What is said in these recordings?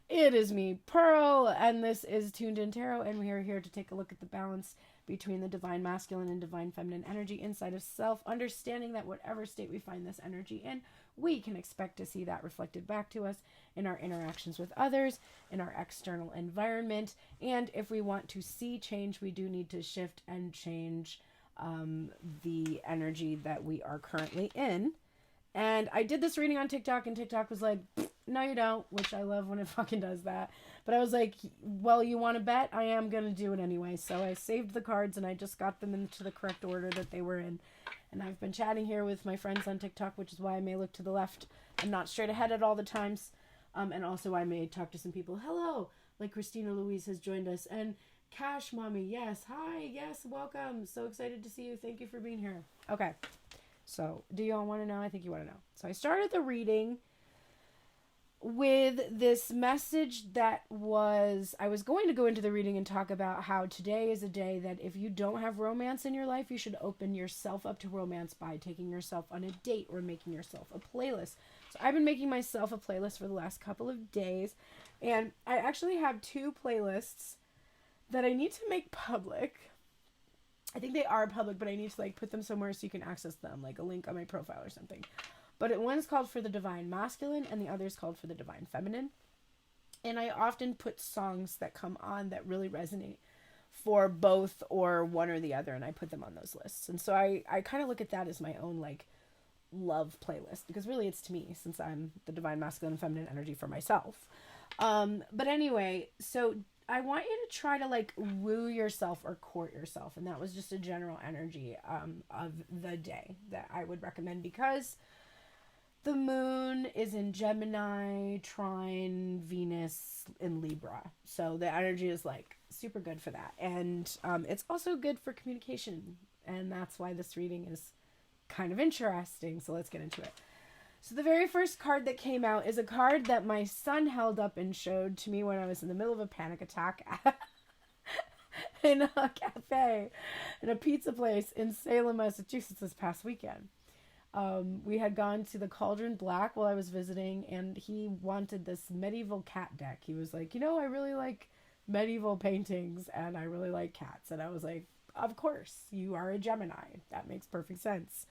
It is me, Pearl, and this is Tuned In Tarot, and we are here to take a look at the balance between the divine masculine and divine feminine energy inside of self, understanding that whatever state we find this energy in, we can expect to see that reflected back to us in our interactions with others, in our external environment, and if we want to see change, we do need to shift and change the energy that we are currently in. And I did this reading on TikTok, and TikTok was like, no, you don't, which I love when it fucking does that. But I was like, well, you want to bet? I am going to do it anyway. So I saved the cards, and I just got them into the correct order that they were in. And I've been chatting here with my friends on TikTok, which is why I may look to the left and not straight ahead at all the times. And also I may talk to some people. Hello, like Christina Louise has joined us. And Cash Mommy, yes. Hi, yes, welcome. So excited to see you. Thank you for being here. Okay. So, do y'all want to know? I think you want to know. So, I started the reading with this message that was, I was going to go into the reading and talk about how today is a day that if you don't have romance in your life, you should open yourself up to romance by taking yourself on a date or making yourself a playlist. So, I've been making myself a playlist for the last couple of days, and I actually have two playlists that I need to make public. I think they are public, but I need to put them somewhere so you can access them, like a link on my profile or something. But one's called for the divine masculine and the other's called for the divine feminine. And I often put songs that come on that really resonate for both or one or the other, and I put them on those lists. And so I kind of look at that as my own love playlist, because really it's to me, since I'm the divine masculine and feminine energy for myself. But anyway, so I want you to try to woo yourself or court yourself. And that was just a general energy of the day that I would recommend, because the moon is in Gemini, trine Venus in Libra. So the energy is super good for that. And it's also good for communication. And that's why this reading is kind of interesting. So let's get into it. So the very first card that came out is a card that my son held up and showed to me when I was in the middle of a panic attack in a cafe, in a pizza place in Salem, Massachusetts this past weekend. We had gone to the Cauldron Black while I was visiting, and he wanted this medieval cat deck. He was like, I really like medieval paintings, and I really like cats. And I was like, of course, you are a Gemini. That makes perfect sense.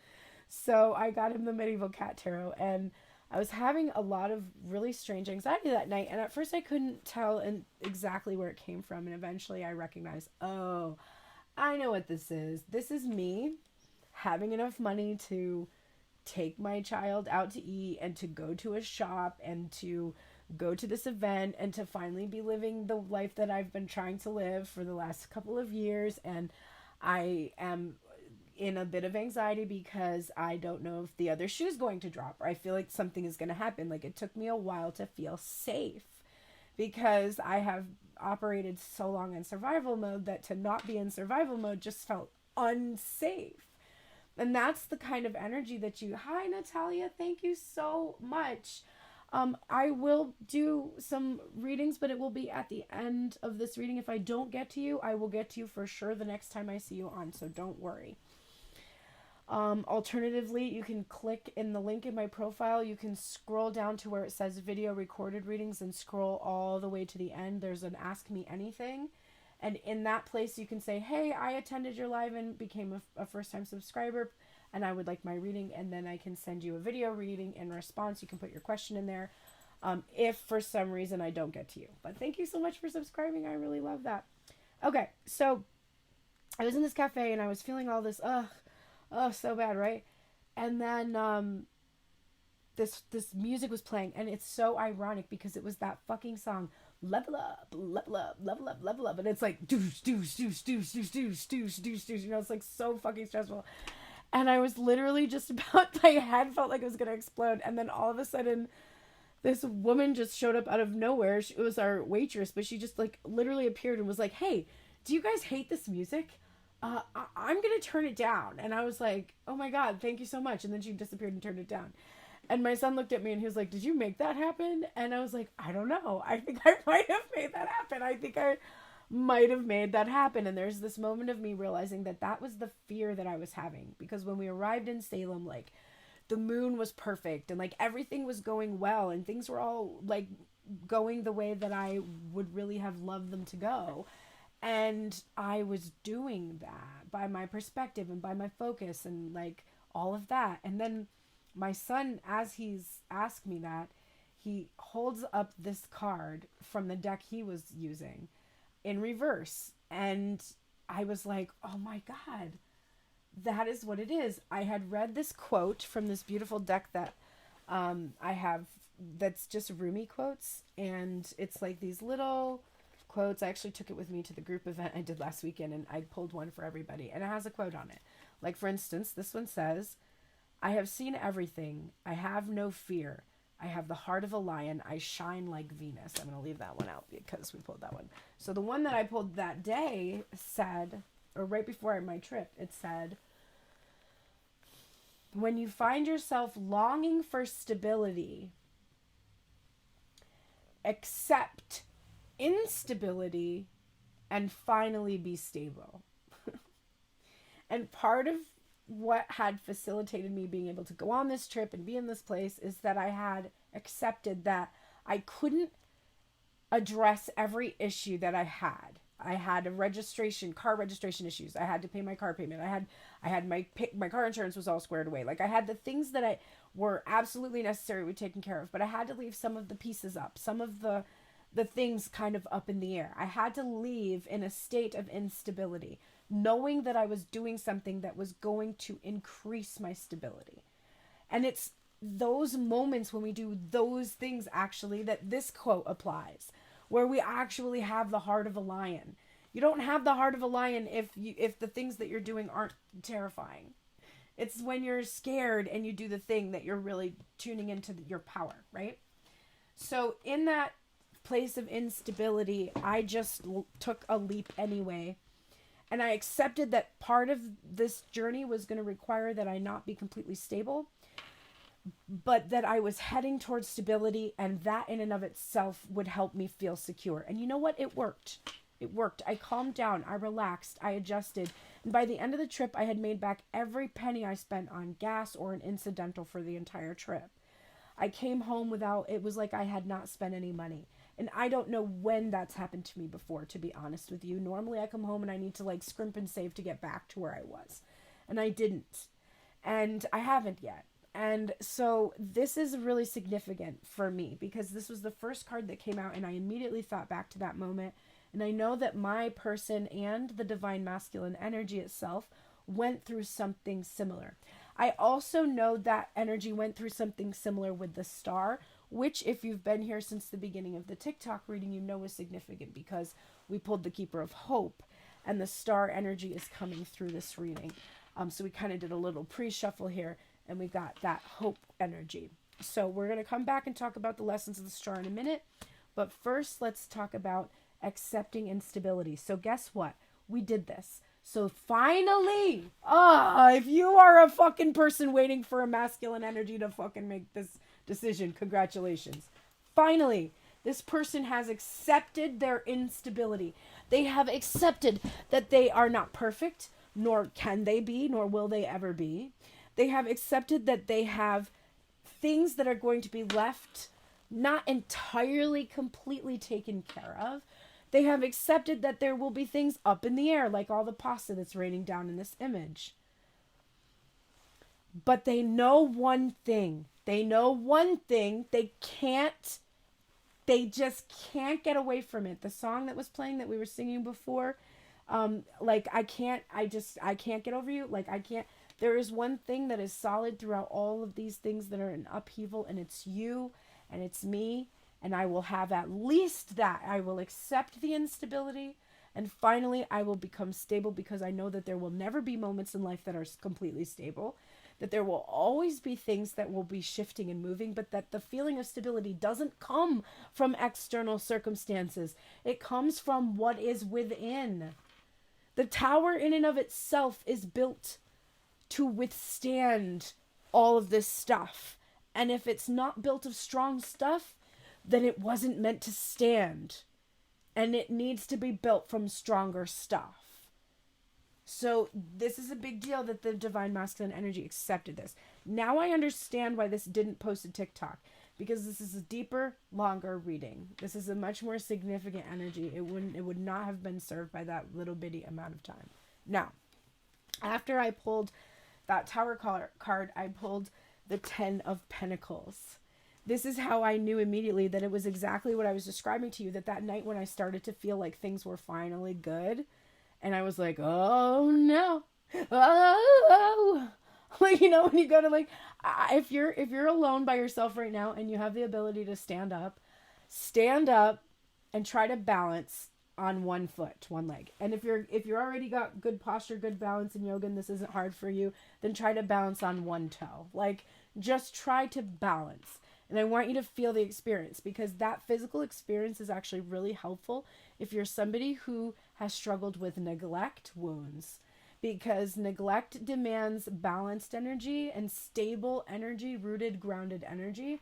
So I got him the medieval cat tarot, and I was having a lot of really strange anxiety that night. And at first I couldn't tell exactly where it came from. And eventually I recognized, oh, I know what this is. This is me having enough money to take my child out to eat and to go to a shop and to go to this event and to finally be living the life that I've been trying to live for the last couple of years. And I am in a bit of anxiety because I don't know if the other shoe's going to drop, or I feel like something is going to happen. It took me a while to feel safe because I have operated so long in survival mode that to not be in survival mode just felt unsafe. And that's the kind of energy that hi, Natalia, thank you so much. I will do some readings, but it will be at the end of this reading. If I don't get to you, I will get to you for sure the next time I see you on, so don't worry. Alternatively, you can click in the link in my profile. You can scroll down to where it says video recorded readings and scroll all the way to the end. There's an Ask Me Anything. And in that place, you can say, hey, I attended your live and became a first-time subscriber, and I would like my reading. And then I can send you a video reading in response. You can put your question in there if for some reason I don't get to you. But thank you so much for subscribing. I really love that. Okay, so I was in this cafe, and I was feeling all this, so bad, right? And then this music was playing, and it's so ironic because it was that fucking song, level up, level up, level up, level up, and it's like doosh, doosh, doosh, doosh, doosh, doosh, doosh, doosh, doosh, it's so fucking stressful. And I was literally just about, my head felt like it was gonna explode, and then all of a sudden this woman just showed up out of nowhere. It was our waitress, but she just literally appeared and was like, hey, do you guys hate this music? I'm gonna turn it down. And I was like, oh my god, thank you so much. And then she disappeared and turned it down. And my son looked at me and he was like, did you make that happen? And I was like, I don't know. I think I might have made that happen. I think I might have made that happen. And there's this moment of me realizing that was the fear that I was having. Because when we arrived in Salem, the moon was perfect and everything was going well and things were all going the way that I would really have loved them to go. And I was doing that by my perspective and by my focus and like all of that. And then my son, as he's asked me that, he holds up this card from the deck he was using in reverse. And I was like, oh my God, that is what it is. I had read this quote from this beautiful deck that I have that's just Rumi quotes. And it's like these little quotes. I actually took it with me to the group event I did last weekend, and I pulled one for everybody. And it has a quote on it. Like, for instance, this one says, I have seen everything. I have no fear. I have the heart of a lion. I shine like Venus. I'm going to leave that one out because we pulled that one. So the one that I pulled that day said, or right before my trip, it said, when you find yourself longing for stability, accept instability and finally be stable. And part of what had facilitated me being able to go on this trip and be in this place is that I had accepted that I couldn't address every issue that I had. I had car registration issues. I had to pay my car payment. I had my car insurance was all squared away. Like, I had the things that I were absolutely necessary to be taken care of, but I had to leave some of the pieces up, some of the things kind of up in the air. I had to leave in a state of instability, knowing that I was doing something that was going to increase my stability. And it's those moments when we do those things, actually, that this quote applies, where we actually have the heart of a lion. You don't have the heart of a lion if the things that you're doing aren't terrifying. It's when you're scared and you do the thing that you're really tuning into your power, right? So in that place of instability, I just took a leap anyway. And I accepted that part of this journey was going to require that I not be completely stable, but that I was heading towards stability, and that in and of itself would help me feel secure. And you know what? It worked. It worked. I calmed down. I relaxed. I adjusted. And by the end of the trip, I had made back every penny I spent on gas or an incidental for the entire trip. I came home it was like I had not spent any money. And I don't know when that's happened to me before, to be honest with you. Normally I come home and I need to like scrimp and save to get back to where I was. And I didn't. And I haven't yet. And so this is really significant for me because this was the first card that came out and I immediately thought back to that moment. And I know that my person and the divine masculine energy itself went through something similar. I also know that energy went through something similar with the star, which if you've been here since the beginning of the TikTok reading, you know is significant because we pulled the Keeper of Hope and the star energy is coming through this reading. So we kind of did a little pre-shuffle here and we got that hope energy. So we're going to come back and talk about the lessons of the star in a minute. But first, let's talk about accepting instability. So guess what? We did this. So finally, if you are a fucking person waiting for a masculine energy to fucking make this decision, congratulations. Finally, this person has accepted their instability. They have accepted that they are not perfect, nor can they be, nor will they ever be. They have accepted that they have things that are going to be left not entirely completely taken care of. They have accepted that there will be things up in the air, like all the pasta that's raining down in this image. But they know one thing. They know one thing. They just can't get away from it. The song that was playing that we were singing before, I can't get over you. There is one thing that is solid throughout all of these things that are in upheaval, and it's you, and it's me. And I will have at least that. I will accept the instability. And finally, I will become stable because I know that there will never be moments in life that are completely stable. That there will always be things that will be shifting and moving. But that the feeling of stability doesn't come from external circumstances. It comes from what is within. The tower in and of itself is built to withstand all of this stuff. And if it's not built of strong stuff, then it wasn't meant to stand. And it needs to be built from stronger stuff. So this is a big deal that the divine masculine energy accepted this. Now I understand why this didn't post to TikTok. because this is a deeper, longer reading. This is a much more significant energy. It would not have been served by that little bitty amount of time. Now, after I pulled that Tower card, I pulled the 10 of Pentacles. This is how I knew immediately that it was exactly what I was describing to you, that night when I started to feel like things were finally good, and I was like, oh no, oh, like, you know, when you go to, like, if you're alone by yourself right now and you have the ability to stand up and try to balance on one foot, one leg. And if you're already got good posture, good balance in yoga, and this isn't hard for you, then try to balance on one toe. Like, just try to balance. And I want you to feel the experience, because that physical experience is actually really helpful if you're somebody who has struggled with neglect wounds, because neglect demands balanced energy and stable energy, rooted, grounded energy.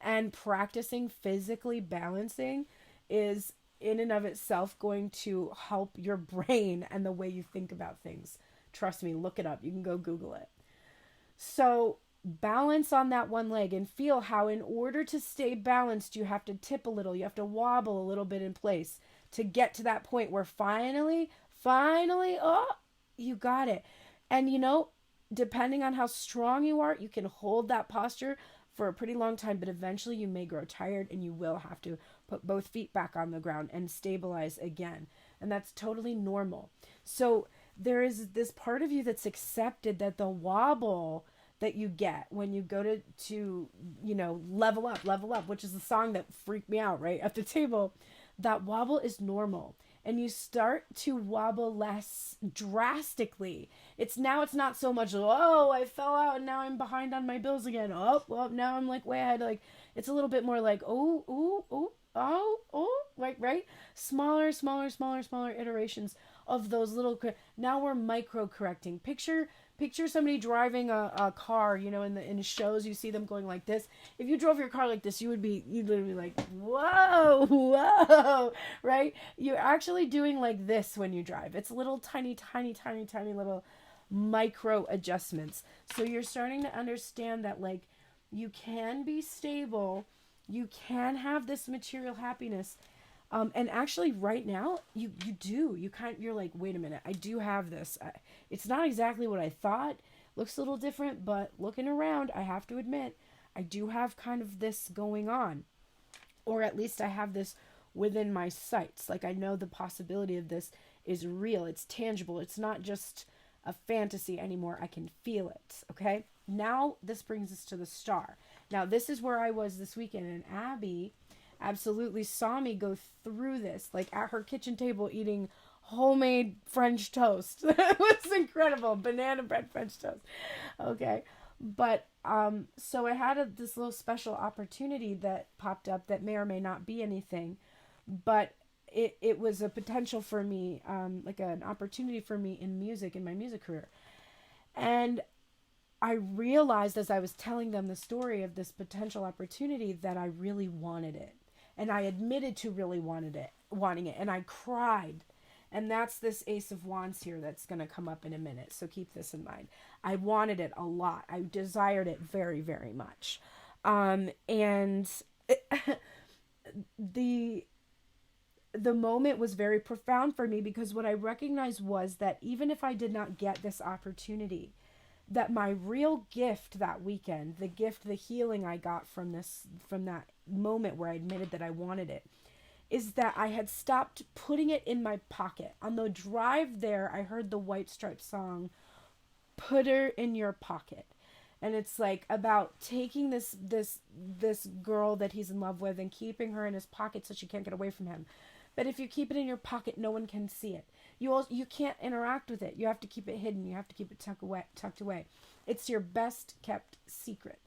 And practicing physically balancing is in and of itself going to help your brain and the way you think about things. Trust me, look it up. You can go Google it. So balance on that one leg and feel how, in order to stay balanced, you have to tip a little, you have to wobble a little bit in place to get to that point where finally, oh, you got it. And you know, depending on how strong you are, you can hold that posture for a pretty long time, but eventually you may grow tired and you will have to put both feet back on the ground and stabilize again. And that's totally normal. So there is this part of you that's accepted that the wobble that you get when you go to you know, level up, which is the song that freaked me out right at the table, that wobble is normal. And you start to wobble less drastically. It's not so much, oh, I fell out and now I'm behind on my bills again. Oh, well, now I'm like way ahead. Like, it's a little bit more like, like, right? Smaller iterations of those little, now we're micro correcting. Picture somebody driving a car, you know, in shows, you see them going like this. If you drove your car like this, you'd literally be like, whoa, right? You're actually doing like this when you drive. It's little tiny little micro adjustments. So you're starting to understand that, like, you can be stable, you can have this material happiness. And actually right now you're like, wait a minute, I do have this. It's not exactly what I thought. Looks a little different, but looking around, I have to admit, I do have kind of this going on, or at least I have this within my sights. Like, I know the possibility of this is real. It's tangible. It's not just a fantasy anymore. I can feel it. Okay. Now this brings us to the star. Now this is where I was this weekend, and Abby absolutely saw me go through this, like at her kitchen table eating homemade French toast. It was incredible. Banana bread French toast. Okay. But so I had this little special opportunity that popped up that may or may not be anything, but it was a potential for me, like an opportunity for me in music, in my music career. And I realized as I was telling them the story of this potential opportunity that I really wanted it. And I admitted to really wanting it. And I cried. And that's this Ace of Wands here that's going to come up in a minute. So keep this in mind. I wanted it a lot. I desired it very, very much. And the moment was very profound for me, because what I recognized was that even if I did not get this opportunity, that my real gift that weekend, the healing I got from that moment where I admitted that I wanted it, is that I had stopped putting it in my pocket. On the drive there, I heard the White Stripes song, "Put Her in Your Pocket." And it's like about taking this girl that he's in love with and keeping her in his pocket so she can't get away from him. But if you keep it in your pocket, no one can see it. You can't interact with it. You have to keep it hidden. You have to keep it tucked away. It's your best kept secret.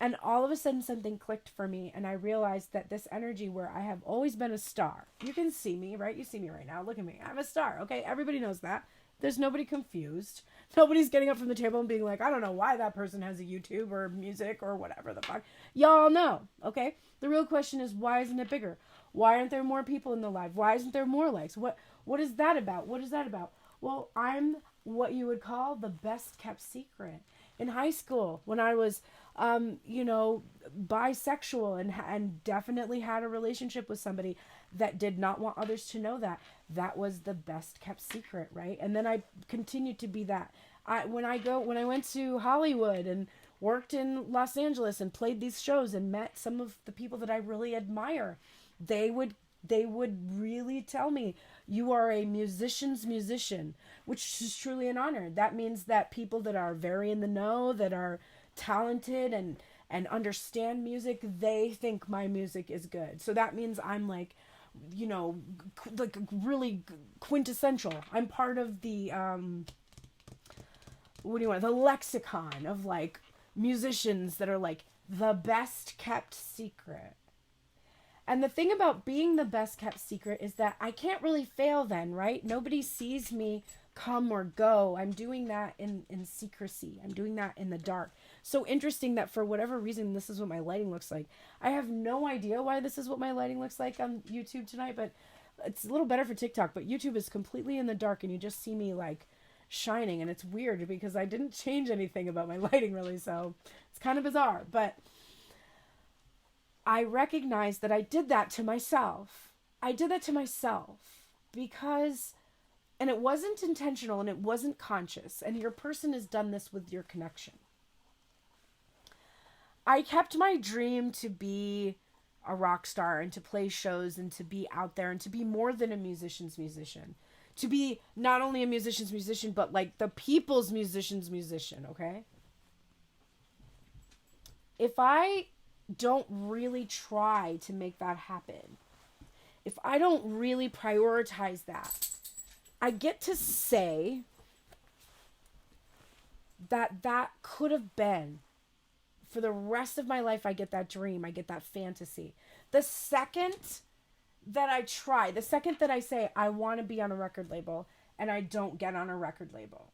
And all of a sudden something clicked for me, and I realized that this energy where I have always been a star. You can see me, right? You see me right now. Look at me. I'm a star, okay? Everybody knows that. There's nobody confused. Nobody's getting up from the table and being like, I don't know why that person has a YouTube or music or whatever the fuck. Y'all know, okay? The real question is, why isn't it bigger? Why aren't there more people in the live? Why isn't there more likes? What is that about? What is that about? Well, I'm what you would call the best kept secret. In high school, when I was you know, bisexual, and definitely had a relationship with somebody that did not want others to know that. That was the best kept secret, right? And then I continued to be that. When I went to Hollywood and worked in Los Angeles and played these shows and met some of the people that I really admire, they would really tell me, you are a musician's musician, which is truly an honor. That means that people that are very in the know, that are talented and understand music, they think my music is good. So that means I'm like, you know, like really quintessential. I'm part of the what do you want? The lexicon of like musicians that are like the best kept secret. And the thing about being the best kept secret is that I can't really fail then, right? Nobody sees me come or go. I'm doing that in secrecy. I'm doing that in the dark. So interesting that for whatever reason, this is what my lighting looks like. I have no idea why this is what my lighting looks like on YouTube tonight, but it's a little better for TikTok. But YouTube is completely in the dark and you just see me like shining. And it's weird because I didn't change anything about my lighting really. So it's kind of bizarre. But I recognize that I did that to myself. I did that to myself because, and it wasn't intentional and it wasn't conscious. And your person has done this with your connection. I kept my dream to be a rock star and to play shows and to be out there and to be more than a musician's musician. To be not only a musician's musician, but like the people's musician's musician, okay? If I don't really try to make that happen, if I don't really prioritize that, I get to say that that could have been for the rest of my life. I get that dream, I get that fantasy. The second that I try, the second that I say I want to be on a record label and I don't get on a record label,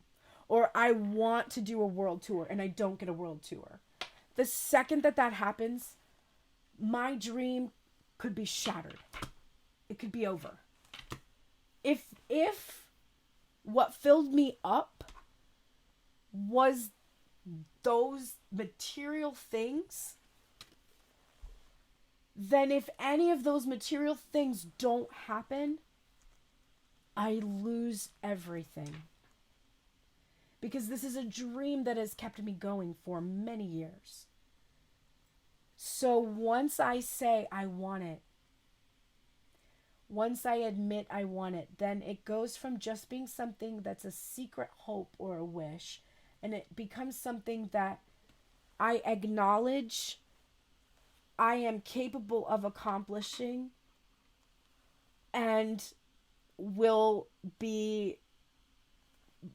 or I want to do a world tour and I don't get a world tour, the second that that happens, my dream could be shattered. It could be over. If what filled me up was those material things, then if any of those material things don't happen, I lose everything. Because this is a dream that has kept me going for many years. So once I say I want it, once I admit I want it, then it goes from just being something that's a secret hope or a wish, and it becomes something that I acknowledge I am capable of accomplishing and will be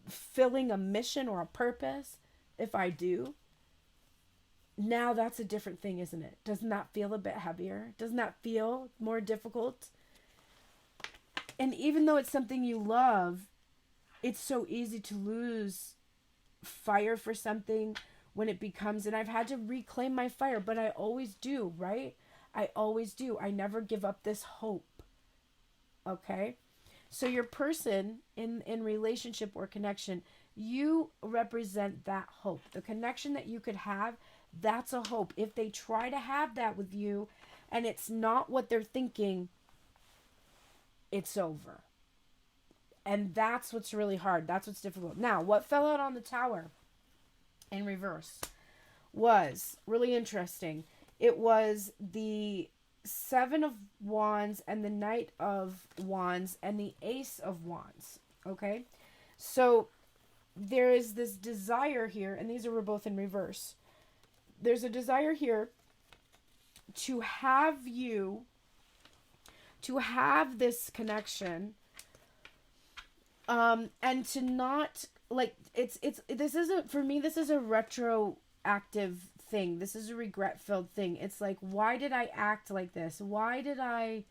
filling a mission or a purpose if I do. Now that's a different thing, isn't it? Doesn't that feel a bit heavier? Doesn't that feel more difficult? And even though it's something you love, it's so easy to lose fire for something when it becomes, and I've had to reclaim my fire, but I always do, right? I always do. I never give up this hope. Okay? So your person in relationship or connection, you represent that hope. The connection that you could have, that's a hope. If they try to have that with you and it's not what they're thinking, it's over. And that's what's really hard. That's what's difficult. Now, what fell out on the tower in reverse was really interesting. It was the Seven of Wands and the Knight of Wands and the Ace of Wands. Okay? So there is this desire here, and these were both in reverse. There's a desire here to have this connection, and to not, like, this isn't, for me, this is a retroactive thing. This is a regret-filled thing. It's like, why did I act like this? Why did I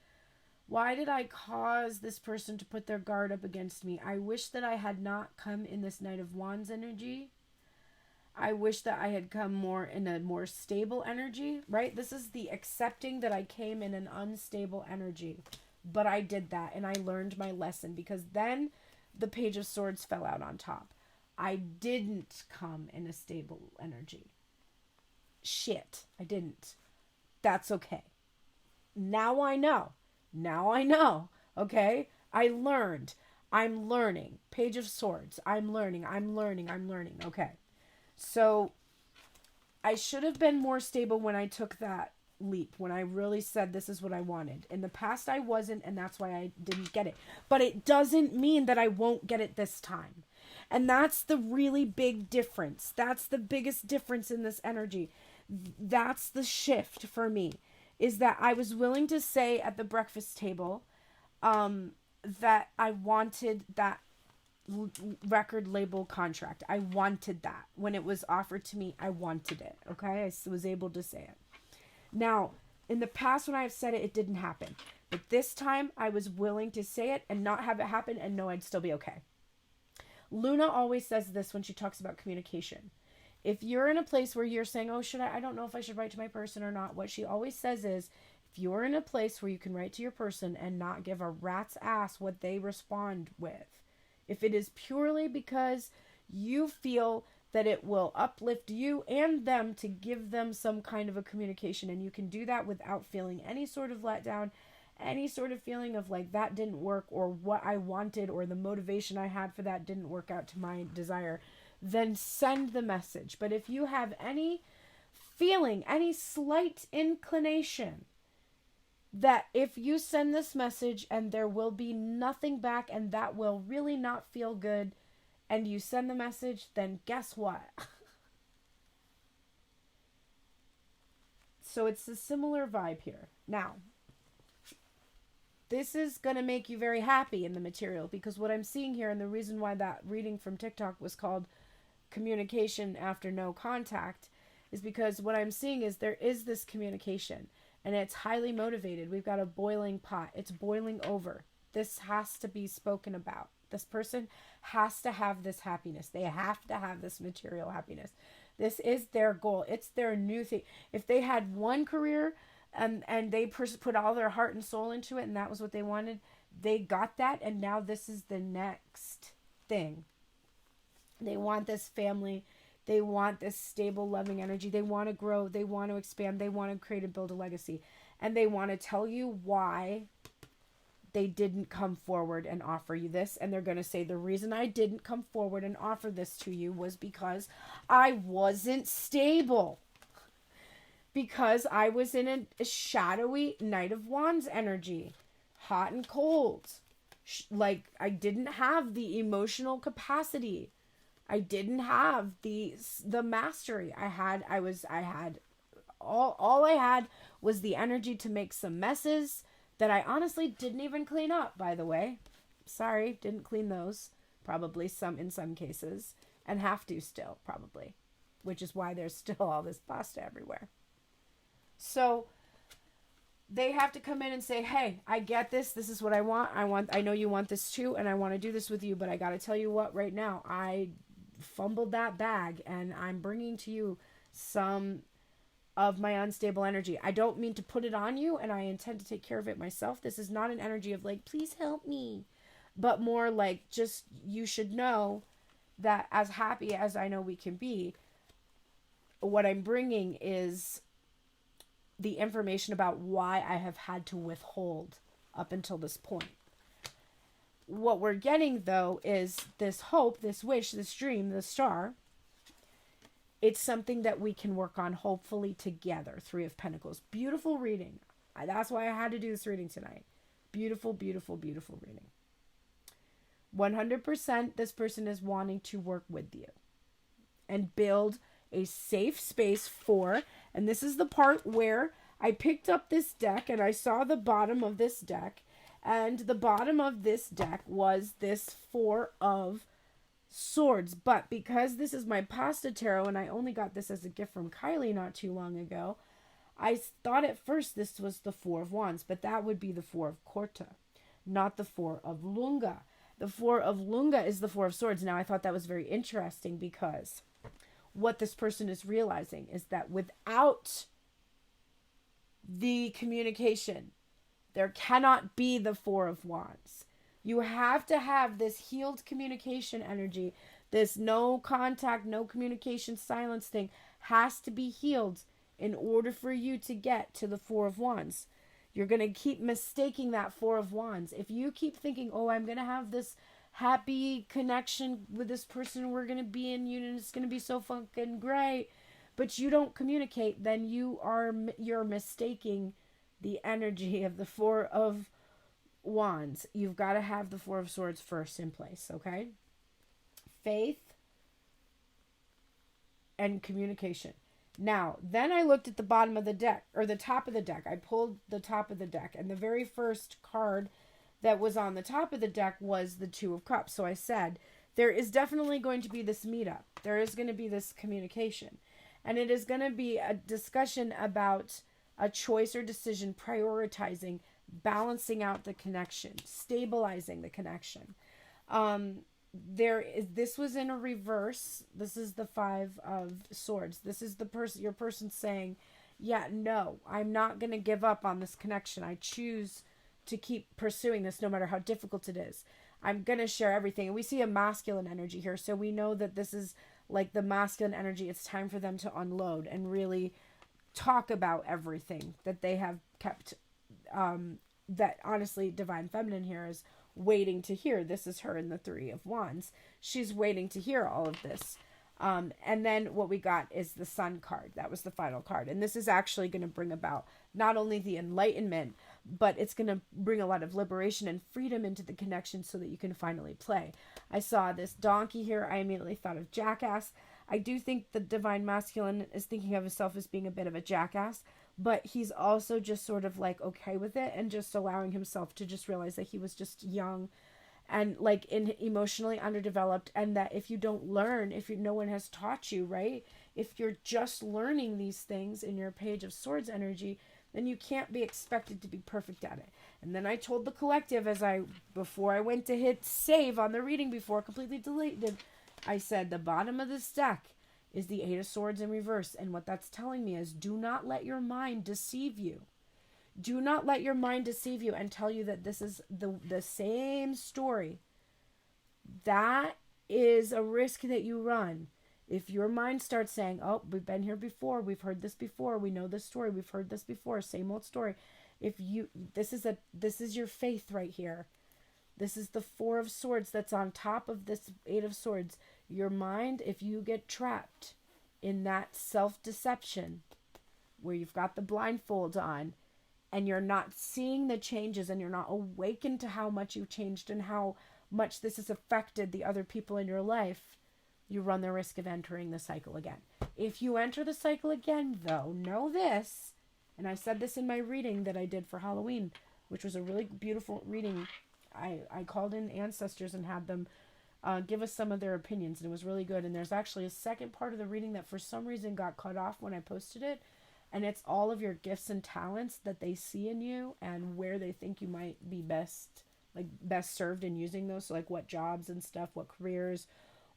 cause this person to put their guard up against me? I wish that I had not come in this Knight of Wands energy. I wish that I had come more in a more stable energy, right? This is the accepting that I came in an unstable energy. But I did that, and I learned my lesson, because then the Page of Swords fell out on top. I didn't come in a stable energy. Shit, I didn't. That's okay. Now I know. Now I know. Okay? I learned. I'm learning. Page of Swords. I'm learning. I'm learning. I'm learning. Okay. So I should have been more stable when I took that leap, when I really said this is what I wanted. In the past I wasn't, and that's why I didn't get it. But it doesn't mean that I won't get it this time. And that's the really big difference. That's the biggest difference in this energy. That's the shift for me, is that I was willing to say at the breakfast table that I wanted that record label contract. I wanted that. When it was offered to me, I wanted it. Okay? I was able to say it. Now, in the past when I've said it, it didn't happen. But this time, I was willing to say it and not have it happen and know I'd still be okay. Luna always says this when she talks about communication. If you're in a place where you're saying, oh, I don't know if I should write to my person or not, what she always says is, if you're in a place where you can write to your person and not give a rat's ass what they respond with, if it is purely because you feel that it will uplift you and them to give them some kind of a communication, and you can do that without feeling any sort of letdown, any sort of feeling of like that didn't work, or what I wanted or the motivation I had for that didn't work out to my desire, then send the message. But if you have any feeling, any slight inclination that if you send this message and there will be nothing back and that will really not feel good, and you send the message, then guess what? So it's a similar vibe here. Now, this is going to make you very happy in the material, because what I'm seeing here, and the reason why that reading from TikTok was called Communication After No Contact, is because what I'm seeing is there is this communication, and it's highly motivated. We've got a boiling pot. It's boiling over. This has to be spoken about. This person has to have this happiness. They have to have this material happiness. This is their goal. It's their new thing. If they had one career and they put all their heart and soul into it, and that was what they wanted, they got that, and now this is the next thing. They want this family. They want this stable, loving energy. They want to grow. They want to expand. They want to create and build a legacy. And they want to tell you why they didn't come forward and offer you this. And they're going to say, the reason I didn't come forward and offer this to you was because I wasn't stable. Because I was in a shadowy Knight of Wands energy. Hot and cold. Like, I didn't have the emotional capacity. I didn't have the mastery. All I had was the energy to make some messes that I honestly didn't even clean up, by the way. Sorry, didn't clean those. Probably in some cases. And have to still, probably. Which is why there's still all this pasta everywhere. So they have to come in and say, hey, I get this. This is what I want. I know you want this too, and I want to do this with you, but I got to tell you what, right now, I fumbled that bag, and I'm bringing to you some of my unstable energy. I don't mean to put it on you, and I intend to take care of it myself. This is not an energy of like, please help me, but more like, just, you should know that as happy as I know we can be, what I'm bringing is the information about why I have had to withhold up until this point. What we're getting, though, is this hope, this wish, this dream, this star. It's something that we can work on, hopefully, together. Three of Pentacles. Beautiful reading. That's why I had to do this reading tonight. Beautiful, beautiful, beautiful reading. 100% this person is wanting to work with you and build a safe space for, and this is the part where I picked up this deck and I saw the bottom of this deck, and the bottom of this deck was this Four of Swords. But because this is my pasta tarot and I only got this as a gift from Kylie not too long ago, I thought at first this was the Four of Wands, but that would be the Four of Corta, not the Four of Lunga. The Four of Lunga is the Four of Swords. Now, I thought that was very interesting because what this person is realizing is that without the communication, there cannot be the Four of Wands. You have to have this healed communication energy, this no contact, no communication, silence thing has to be healed in order for you to get to the Four of Wands. You're going to keep mistaking that Four of Wands. If you keep thinking, oh, I'm going to have this happy connection with this person, we're going to be in union, it's going to be so fucking great, but you don't communicate, then you're mistaking the energy of the Four of Wands. You've got to have the Four of Swords first in place, okay? Faith and communication. Now, then I looked at the bottom of the deck, or the top of the deck. I pulled the top of the deck, and the very first card that was on the top of the deck was the Two of Cups. So I said, there is definitely going to be this meetup. There is going to be this communication. And it is going to be a discussion about a choice or decision, prioritizing, balancing out the connection, stabilizing the connection. This was in a reverse. This is the Five of Swords. This is your person saying, yeah, no, I'm not going to give up on this connection. I choose to keep pursuing this no matter how difficult it is. I'm going to share everything. And we see a masculine energy here. So we know that this is like the masculine energy. It's time for them to unload and really talk about everything that they have kept, that honestly Divine Feminine here is waiting to hear. This is her in the Three of Wands. She's waiting to hear all of this. And then what we got is the Sun card. That was the final card. And this is actually going to bring about not only the enlightenment, but it's going to bring a lot of liberation and freedom into the connection so that you can finally play. I saw this donkey here. I immediately thought of jackass. I do think the Divine Masculine is thinking of himself as being a bit of a jackass, but he's also just sort of like okay with it and just allowing himself to just realize that he was just young and like emotionally underdeveloped, and that if you don't learn, no one has taught you, right? If you're just learning these things in your Page of Swords energy, then you can't be expected to be perfect at it. And then I told the collective before I went to hit save on the reading before completely deleted, I said the bottom of this deck is the Eight of Swords in reverse. And what that's telling me is do not let your mind deceive you. Do not let your mind deceive you and tell you that this is the same story. That is a risk that you run. If your mind starts saying, oh, we've been here before, we've heard this before, we know this story, we've heard this before, same old story. This is your faith right here. This is the Four of Swords that's on top of this Eight of Swords. Your mind, if you get trapped in that self-deception where you've got the blindfold on and you're not seeing the changes and you're not awakened to how much you've changed and how much this has affected the other people in your life, you run the risk of entering the cycle again. If you enter the cycle again, though, know this, and I said this in my reading that I did for Halloween, which was a really beautiful reading. I called in ancestors and had them give us some of their opinions, and it was really good. And there's actually a second part of the reading that for some reason got cut off when I posted it, and it's all of your gifts and talents that they see in you and where they think you might be best served in using those. So like what jobs and stuff, what careers,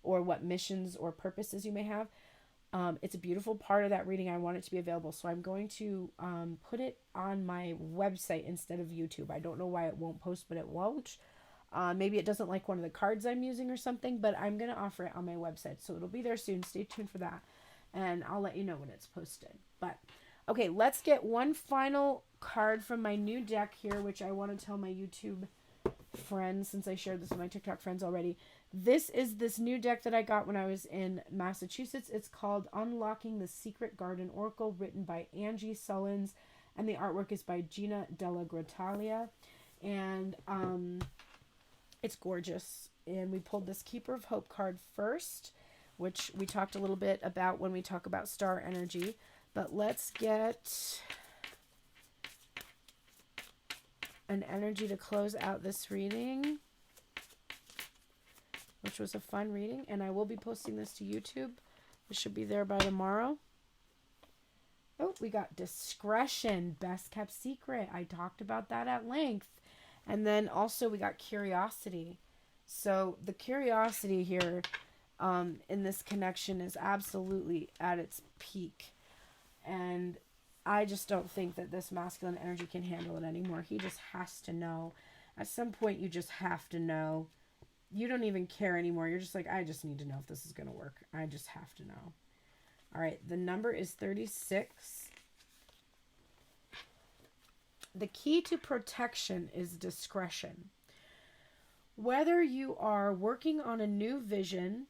or what missions or purposes you may have. It's a beautiful part of that reading. I want it to be available. So I'm going to put it on my website instead of YouTube. I don't know why it won't post, but it won't. Maybe it doesn't like one of the cards I'm using or something, but I'm going to offer it on my website. So it'll be there soon. Stay tuned for that. And I'll let you know when it's posted. But okay, let's get one final card from my new deck here, which I want to tell my YouTube friends, since I shared this with my TikTok friends already. This is this new deck that I got when I was in Massachusetts. It's called Unlocking the Secret Garden Oracle, written by Angie Sullins, and the artwork is by Gina Della Grottalia. And it's gorgeous. And we pulled this Keeper of Hope card first, which we talked a little bit about when we talk about star energy. But let's get an energy to close out this reading, which was a fun reading, and I will be posting this to YouTube. It should be there by tomorrow. Oh, we got discretion, best kept secret. I talked about that at length. And then also we got curiosity. So the curiosity here in this connection is absolutely at its peak. And I just don't think that this masculine energy can handle it anymore. He just has to know. At some point, you just have to know. You don't even care anymore. You're just like, I just need to know if this is going to work. I just have to know. All right, the number is 36. The key to protection is discretion. Whether you are working on a new vision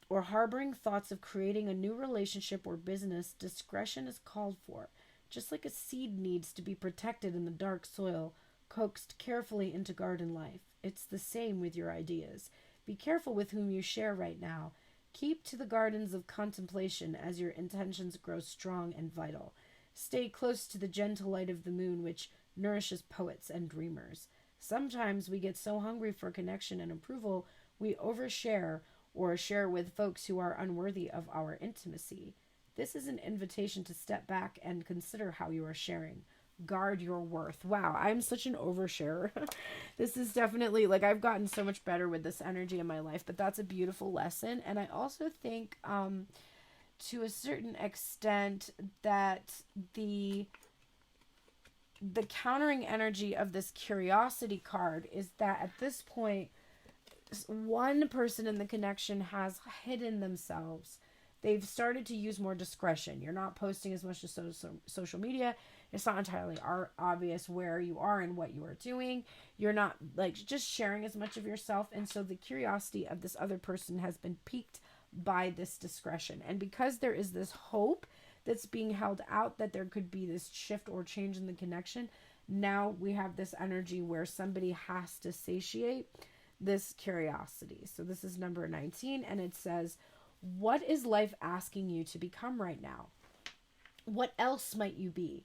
or harboring thoughts of creating a new relationship or business, discretion is called for. Just like a seed needs to be protected in the dark soil, coaxed carefully into garden life, it's the same with your ideas. Be careful with whom you share right now. Keep to the gardens of contemplation as your intentions grow strong and vital. Stay close to the gentle light of the moon, which nourishes poets and dreamers. Sometimes we get so hungry for connection and approval, we overshare or share with folks who are unworthy of our intimacy. This is an invitation to step back and consider how you are sharing. Guard your worth. Wow, I'm such an oversharer. This is definitely, like, I've gotten so much better with this energy in my life, but that's a beautiful lesson. And I also think, to a certain extent, that the countering energy of this curiosity card is that at this point, one person in the connection has hidden themselves. They've started to use more discretion. You're not posting as much to social media. It's not entirely obvious where you are and what you are doing. You're not like just sharing as much of yourself. And so the curiosity of this other person has been piqued by this discretion. And because there is this hope that's being held out that there could be this shift or change in the connection, now we have this energy where somebody has to satiate this curiosity. So this is number 19, and it says, what is life asking you to become right now? What else might you be?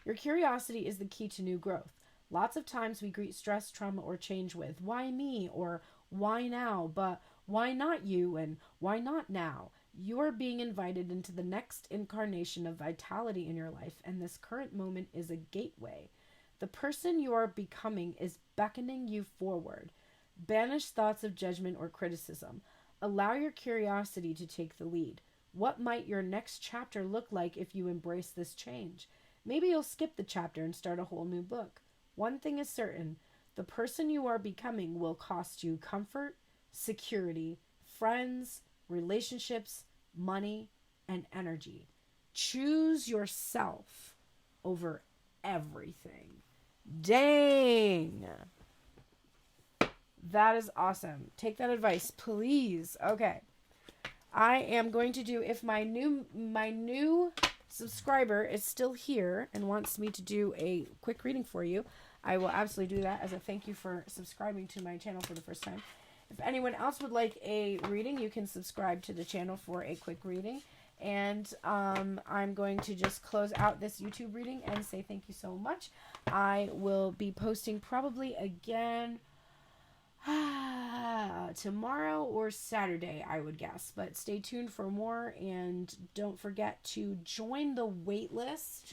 Your curiosity is the key to new growth. Lots of times we greet stress, trauma, or change with, why me? Or why now? But why not you? And why not now? You are being invited into the next incarnation of vitality in your life, and this current moment is a gateway. The person you are becoming is beckoning you forward. Banish thoughts of judgment or criticism. Allow your curiosity to take the lead. What might your next chapter look like if you embrace this change? Maybe you'll skip the chapter and start a whole new book. One thing is certain, the person you are becoming will cost you comfort, security, friends, relationships, money, and energy. Choose yourself over everything. Dang! That is awesome. Take that advice, please. Okay. I am going to do, if my new subscriber is still here and wants me to do a quick reading for you, I will absolutely do that as a thank you for subscribing to my channel for the first time. If anyone else would like a reading, you can subscribe to the channel for a quick reading. And I'm going to just close out this YouTube reading and say thank you so much. I will be posting probably again tomorrow or Saturday, I would guess. But stay tuned for more, and don't forget to join the waitlist,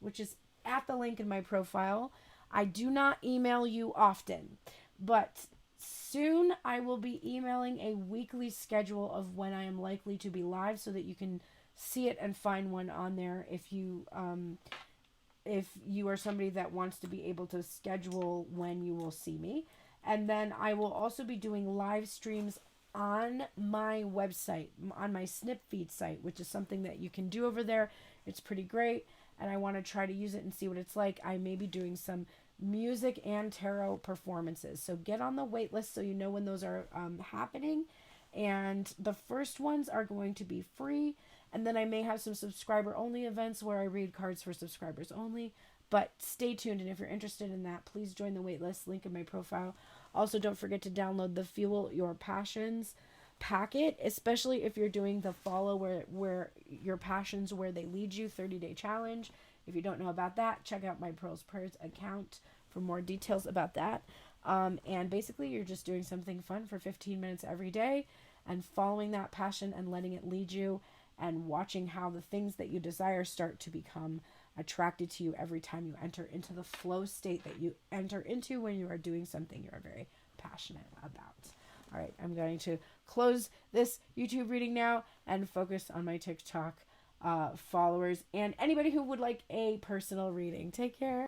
which is at the link in my profile. I do not email you often, but soon I will be emailing a weekly schedule of when I am likely to be live so that you can see it and find one on there if you are somebody that wants to be able to schedule when you will see me. And then I will also be doing live streams on my website, on my Snip Feed site, which is something that you can do over there. It's pretty great, and I want to try to use it and see what it's like. I may be doing some music and tarot performances, so get on the wait list so you know when those are happening. And the first ones are going to be free, and then I may have some subscriber only events where I read cards for subscribers only. But stay tuned, and if you're interested in that, please join the waitlist, link in my profile. Also, don't forget to download the Fuel Your Passions packet, especially if you're doing the follow where your passions, where they lead you 30-day challenge. If you don't know about that, check out my Pearls Prayers account for more details about that. And basically, you're just doing something fun for 15 minutes every day and following that passion and letting it lead you and watching how the things that you desire start to become attracted to you every time you enter into the flow state that you enter into when you are doing something you are very passionate about. All right, I'm going to close this YouTube reading now and focus on my TikTok followers and anybody who would like a personal reading. Take care.